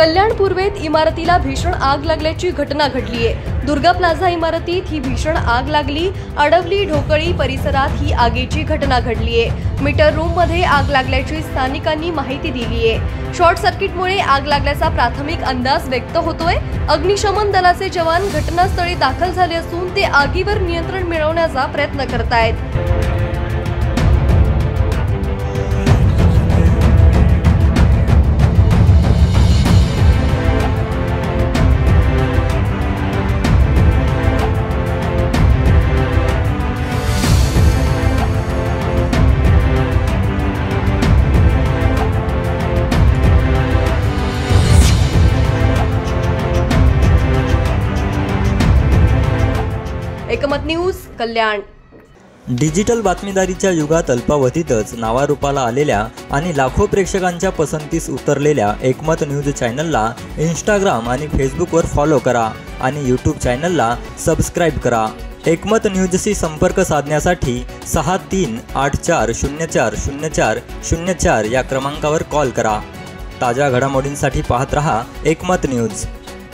कल्याण पूर्वेत इमारतीला भीषण आग लागल्याची घटना घडली आहे। दुर्गा प्लाझा इमारतीत ही भीषण आग लागली। अडवली ढोकळी परिसरात ही आगीची घटना घडली आहे। मीटर रूम मध्ये आग लागल्याची स्थानिकांनी माहिती दिली आहे। शॉर्ट सर्किटमुळे आग लागल्याचा प्राथमिक अंदाज व्यक्त होतोय। अग्निशमन दलाचे जवान घटनास्थळी दाखल झाले असून ते आगीवर नियंत्रण मिळवण्याचा प्रयत्न करतायत। एकमत न्यूज कल्याण। डिजिटल बातमीदारीच्या युगात अल्पावधीतच नावारूपाला आलेल्या आणि लाखो प्रेक्षकांच्या पसंतीस उतरलेल्या एकमत न्यूज चॅनलला इंस्टाग्राम आणि फेसबुकवर फॉलो करा आणि यूट्यूब चॅनलला सबस्क्राईब करा। एकमत न्यूजशी संपर्क साधण्यासाठी 6384040404 या क्रमांकावर कॉल करा। ताज्या घडामोडींसाठी पाहत रहा एकमत न्यूज।